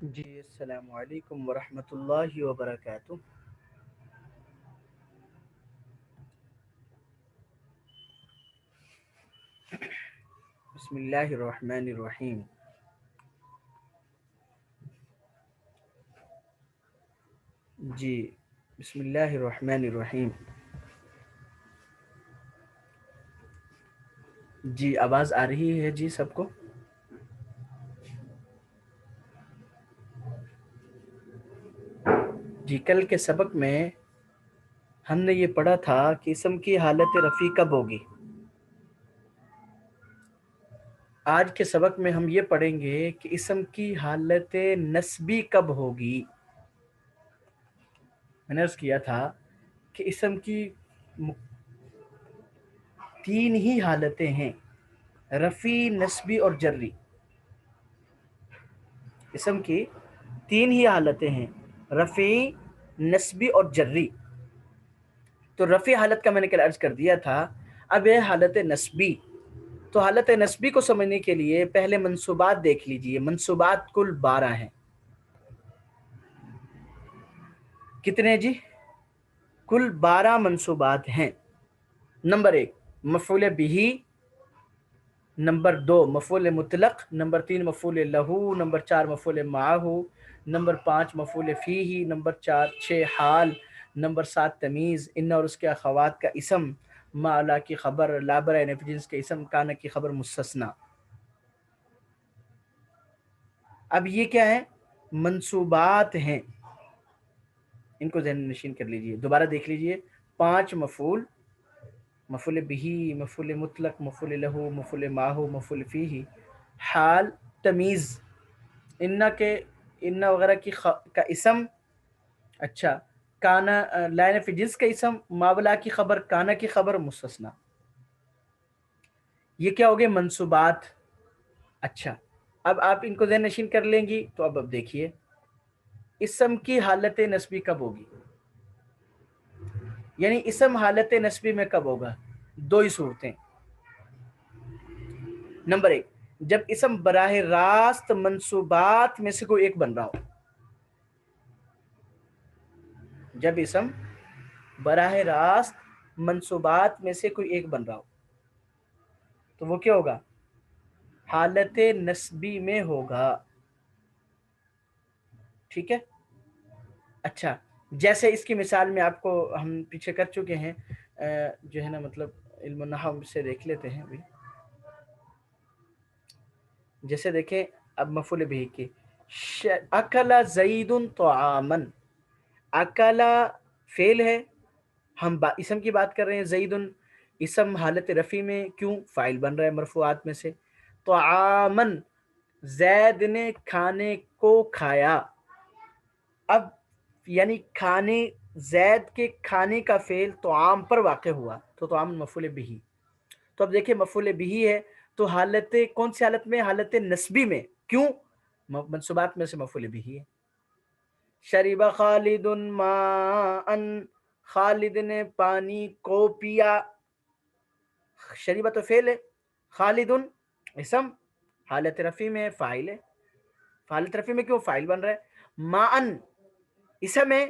جی السلام علیکم ورحمۃ اللہ وبرکاتہ۔ بسم اللہ الرحمن الرحیم۔ جی بسم اللہ الرحمن الرحیم۔ جی آواز آ رہی ہے جی سب کو؟ جی کل کے سبق میں ہم نے یہ پڑھا تھا کہ اسم کی حالت رفیع کب ہوگی۔ آج کے سبق میں ہم یہ پڑھیں گے کہ اسم کی حالت نسبی کب ہوگی۔ میں نے عرض کیا تھا کہ اسم کی تین ہی حالتیں ہیں، رفیع، نسبی اور جری۔ اسم کی تین ہی حالتیں ہیں، رفیع، نسبی اور جری۔ تو رفیع حالت کا میں نے کل عرض کر دیا تھا۔ اب ہے حالت نسبی۔ تو حالت نسبی کو سمجھنے کے لیے پہلے منصوبات دیکھ لیجئے۔ منصوبات کل 12 ہیں۔ کتنے جی؟ کل 12 منصوبات ہیں۔ نمبر 1 مفعول بہ، نمبر 2 مفعول مطلق، نمبر 3 مفعول لہو، نمبر 4 مفعول معہ، نمبر 5 مفعول فیہ، نمبر 6 حال، نمبر 7 تمیز، ان اور اس کے اخوات کا اسم، ما لا کی خبر، لا برائے نفی جنس کے اسم، کانا کی خبر مستثنی۔ اب یہ کیا ہے؟ منصوبات ہیں، ان کو ذہن نشین کر لیجئے، دوبارہ دیکھ لیجئے۔ 5 مفعول، مفعول بہ، مفعول مطلق، مفعول لہو، مفعول معہ، مفعول فیہ، حال، تمیز، ان وغیرہ کا اسم، اچھا، کانا لائن فی جنس کا اسم، ماولا کی خبر، کانا کی خبر، مستثنی۔ یہ کیا ہو گئے؟ منصوبات۔ اچھا اب آپ ان کو ذہن نشین کر لیں گی تو اب دیکھیے اسم کی حالت نسبی کب ہوگی، یعنی اسم حالت نسبی میں کب ہوگا؟ دو ہی صورتیں۔ نمبر 1 جب اسم براہ راست منصوبات میں سے کوئی ایک بن رہا ہو۔ جب اسم براہ راست منصوبات میں سے کوئی ایک بن رہا ہو تو وہ کیا ہوگا؟ حالت نسبی میں ہوگا۔ ٹھیک ہے؟ اچھا جیسے اس کی مثال میں آپ کو ہم پیچھے کر چکے ہیں، جو ہے نا مطلب علم النحو سے دیکھ لیتے ہیں ابھی۔ جیسے دیکھیں اب مفعول بہ کی اکل زید طعاما، اکل فعل ہے، ہم اسم کی بات کر رہے ہیں۔ زید اسم حالت رفیع میں، کیوں؟ فاعل بن رہا ہے مرفوعات میں سے۔ طعاما زید نے کھانے کو کھایا۔ اب یعنی کھانے، زید کے کھانے کا فعل طعام پر واقع ہوا تو طعام مفعول بہ۔ تو اب دیکھیں مفعول بہ ہے تو حالت کون سی حالت میں؟ حالت نسبی میں، کیوں؟ منصوبات میں سے مفعول بہ ہے۔ شرب خالد ماء، خالد نے پانی کو پیا۔ شریبہ تو فعل ہے، خالد اسم حالت رفیع میں فاعل ہے۔ حالت رفیع میں کیوں؟ فاعل بن رہا ہے۔ ماء اسم ہے،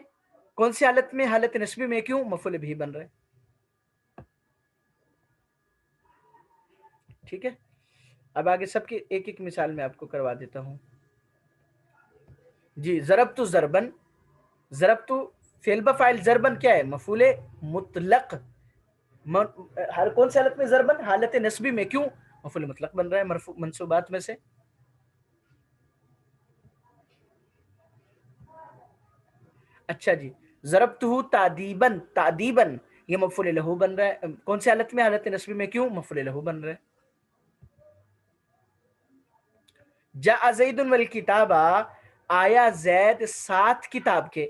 کون سی حالت میں؟ حالت نسبی میں، کیوں؟ مفعول بہ بن رہا ہے۔ ٹھیک ہے؟ اب آگے سب کی ایک ایک مثال میں آپ کو کروا دیتا ہوں۔ جی ضربت ضربن، ضربت فعل بفاعل، ضربن کیا ہے؟ مفعول مطلق۔ ہر کون سی حالت میں ضربن؟ حالت نسبی میں، کیوں؟ مفعول مطلق بن رہا ہے منصوبات میں سے۔ اچھا جی ضربتہ تعدیبن، تعدیبن یہ مفعول لہو بن رہا ہے، کون سی حالت میں؟ حالت نسبی میں، کیوں؟ مفعول لہو بن رہا ہے۔ جاء زید والکتاب، آیا زید ساتھ کتاب کے،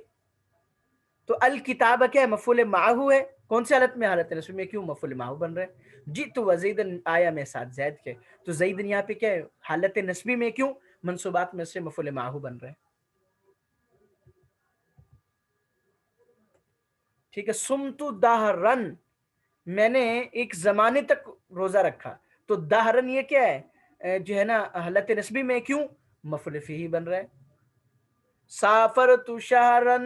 تو الکتاب کیا ہے؟ مفعول معہ ہے، کون سی حالت میں؟ حالت نسبی میں، کیوں؟ مفعول معہ بن رہا ہے۔ جئت وزید، آیا میں ساتھ زید کے، تو زید یہاں پہ کیا ہے؟ حالت نسبی میں، کیوں؟ منصوبات میں سے مفعول معہ بن رہا ہے۔ ٹھیک ہے؟ سمت دہرن، میں نے ایک زمانے تک روزہ رکھا، تو دہرن یہ کیا ہے؟ جو ہے نا حالت نسبی میں، کیوں؟ مفعول فیہ بن رہا ہے۔ سافرت شہرن،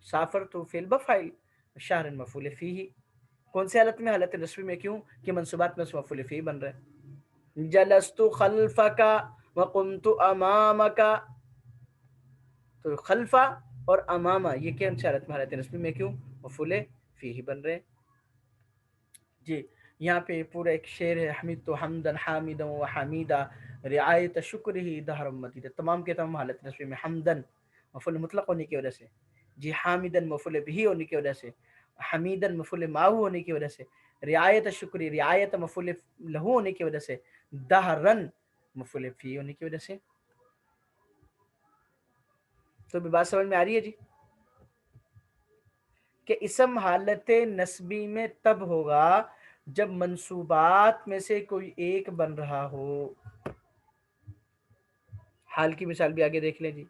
سافرت فعل بفعل، شہرن مفعول فیہ، کون سی حالت میں؟ حالت نصبی میں، کیوں کہ منصوبات میں مفعول فیہ بن رہا ہے. جلست خلفک وقمت امامک، تو خلفہ اور امامہ یہ کیا حالت میں؟ حالت نصبی میں، کیوں؟ مفعول فیہ بن رہے. جی یہاں پہ پورا ایک شعر ہے، حمید تو حمدن حامدا و حمیدہ رعایت شکرہ دہر مدیدہ، تمام کے تمام حالت نصبی میں. حمدن مفعول مطلق ہونے کی وجہ سے، جی حامدن مفعول بھی ہونے کی وجہ سے، حمیدن مفعول معہ ہونے کی وجہ سے، رعایت شکری رعایت مفعول لہو ہونے کی وجہ سے، دہرن مفعول فی ہونے کی وجہ سے. تو بھی بات سمجھ میں آ رہی ہے جی کہ اسم حالت نسبی میں تب ہوگا جب منصوبات میں سے کوئی ایک بن رہا ہو. حال کی مثال بھی آگے دیکھ لیں جی.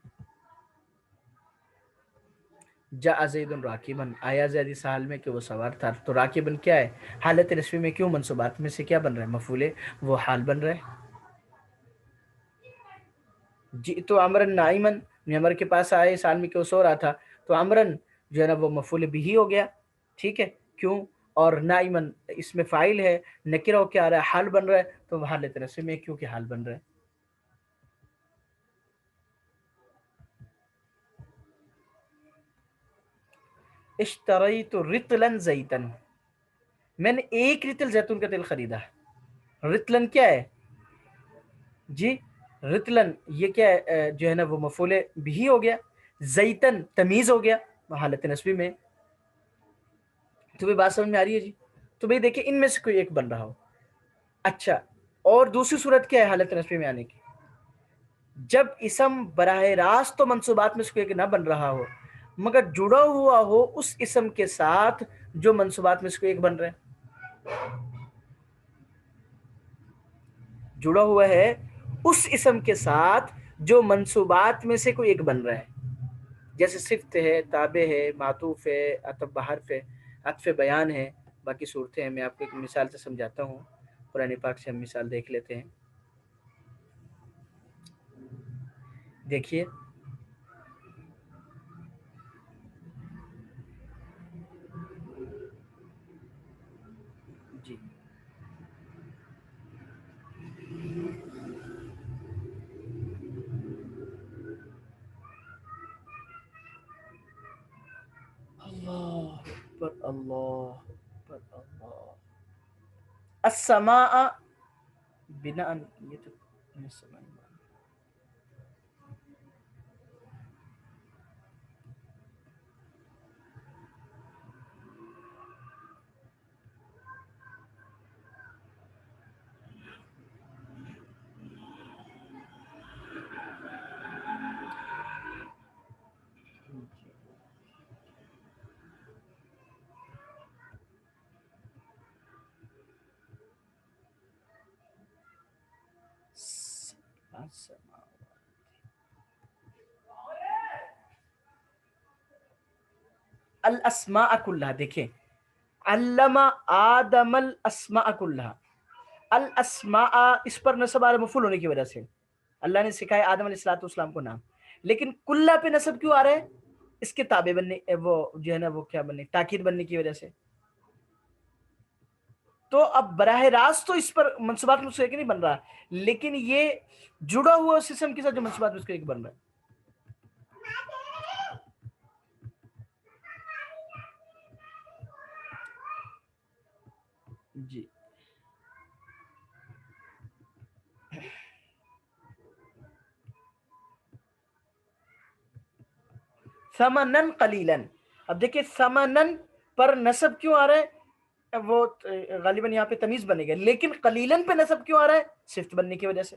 جاء زید راکبا، آیا زید اس حال میں کہ وہ سوار تھا. تو راکبا کیا ہے؟ حالت نسبی میں، کیوں؟ منصوبات میں سے کیا بن رہا ہے؟ مفعول وہ حال بن رہا ہے. جئت عمرا نائما، میں عمر کے پاس آئے اس حال میں کہ وہ سو رہا تھا. تو عمرن جو ہے نا وہ مفعول بھی ہو گیا، ٹھیک ہے، کیوں؟ اور نائمن اس میں فاعل ہے، نکرہ ہو کے آ رہا ہے، حال بن رہا ہے، تو وہ حالت نسبی میں کیوں کہ حال بن رہا ہے. اشتریت رطلا زیتن، میں نے ایک رطل زیتون کا تیل خریدا. رطلن کیا ہے جی؟ رطلن یہ کیا ہے جو ہے نا وہ مفعول بھی ہو گیا، زیتن تمیز ہو گیا حالت نسبی میں. تو بھی بات سمجھ میں آ رہی ہے جی؟ تو بھئی دیکھیں ان میں سے کوئی ایک بن رہا ہو. اچھا، اور دوسری صورت کیا ہے حالت نسبی میں آنے کی؟ جب اسم براہ راست تو منصوبات میں سے کوئی ایک نہ بن رہا ہو، مگر جڑا ہوا ہو اس اسم کے ساتھ جو منصوبات میں سے کوئی ایک بن رہا ہے. جڑا ہوا ہے اس اسم کے ساتھ جو منصوبات میں سے کوئی ایک بن رہا ہے، جیسے صفت ہے، تابع ہے، معطوف ہے، عطف بحرف ہے، عطف بیان ہے. باقی صورتیں ہیں، میں آپ کو ایک مثال سے سمجھاتا ہوں. قرآن پاک سے ہم مثال دیکھ لیتے ہیں. دیکھیے جی، اللہ اکبر، اللہ اکبر، اللہ. السماء بناء، یہ تو من السماء. الاسماء کلها، دیکھیں علم آدم الاسماء کلها، الاسماء اس پر نصب آ رہا ہے مفعول ہونے کی وجہ سے. اللہ نے سکھایا آدم علیہ الصلوۃ والسلام کو نام، لیکن کلہ پہ نصب کیوں آ رہا ہے؟ اس کے تابع بننے، وہ جو ہے نا وہ کیا بننے، تاکید بننے کی وجہ سے. تو اب براہ راست تو اس پر منصوبات میں سے ایک نہیں بن رہا، لیکن یہ جڑا ہوا اس اسم کے ساتھ جو منصوبات میں سے ایک بن رہا ہے. جی ثمنن قلیلا، اب دیکھیں ثمنن پر نصب کیوں آ رہا ہے؟ وہ غالباً یہاں پہ تمیز بنے گا، لیکن قلیلاً پہ نصب کیوں آ رہا ہے؟ صفت بننے کی وجہ سے.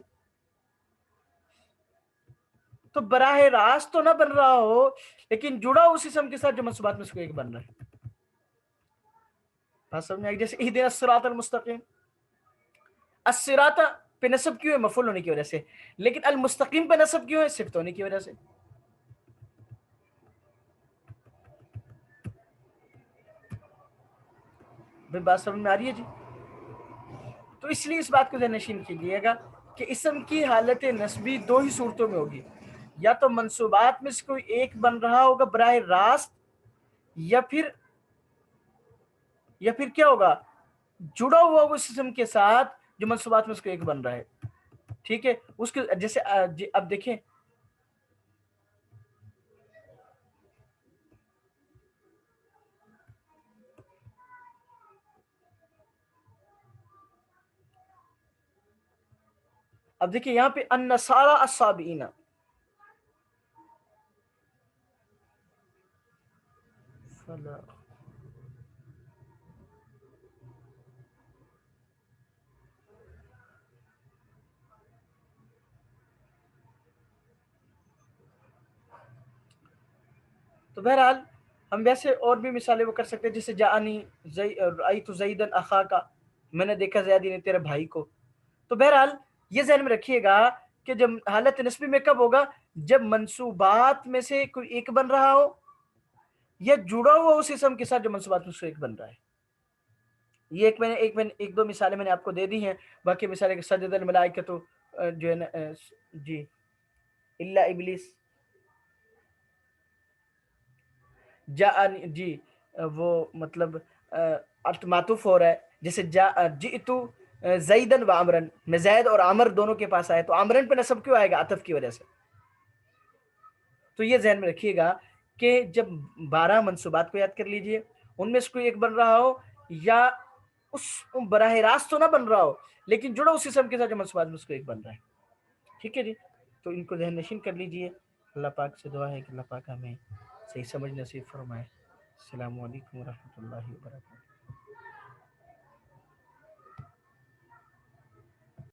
تو براہ راست تو نہ بن رہا ہو، لیکن جڑا اس اسم کے ساتھ جو منصوبات میں سے کوئی ایک بن رہا ہے. بات سمجھ میں آئی؟ جیسے اہدنا الصراط المستقیم، الصراط پہ نصب کیوں ہے؟ مفعول ہونے کی وجہ سے، لیکن المستقیم پہ نصب کیوں ہے؟ صفت ہونے کی وجہ سے. بات سمجھ میں آ رہی ہے جی؟ تو اس لیے اس بات کو ذہن نشین کیجیے گا کہ اسم کی حالت نسبی دو ہی صورتوں میں ہوگی. یا تو منصوبات میں سے کوئی ایک بن رہا ہوگا براہ راست، یا پھر کیا ہوگا، جڑا ہوا اس اسم کے ساتھ جو منصوبات میں سے کوئی ایک بن رہا ہے. ٹھیک ہے، اس کے جیسے اب دیکھیں یہاں پہ النصارى الصابئین، تو بہرحال ہم ویسے اور بھی مثالیں وہ کر سکتے ہیں، جیسے جاءنی رأیت زیدن اخاکا، میں نے دیکھا زیدی نے تیرے بھائی کو. تو بہرحال یہ ذہن میں رکھیے گا کہ جب حالت نسبی میں کب ہوگا، جب منصوبات میں سے کوئی ایک بن رہا ہو یا جڑا ہوا اس اسم کے ساتھ جو منصوبات میں سے ایک بن رہا ہے. یہ ایک دو مثالیں میں نے آپ کو دے دی ہیں، باقی مثالیں سجد الملائکۃ جو ہے نا جی الا ابلیس، جی وہ مطلب معطوف ہو رہا ہے، جیسے جئتو زیدن و عمرن، میں زید اور عمر دونوں کے پاس آیا، تو عمرن پہ نصب کیوں آئے گا؟ عطف کی وجہ سے. تو یہ ذہن میں رکھیے گا کہ جب 12 منصوبات کو یاد کر لیجئے، ان میں سے کوئی ایک بن رہا ہو یا اس براہ راست تو نہ بن رہا ہو لیکن جڑا اس اسم کے ساتھ جو منصوبات میں سے کوئی ایک بن رہا ہے. ٹھیک ہے جی، تو ان کو ذہن نشین کر لیجئے. اللہ پاک سے دعا ہے کہ اللہ پاک ہمیں صحیح سمجھ نصیب فرمائے. السلام علیکم ورحمۃ اللہ وبرکاتہ.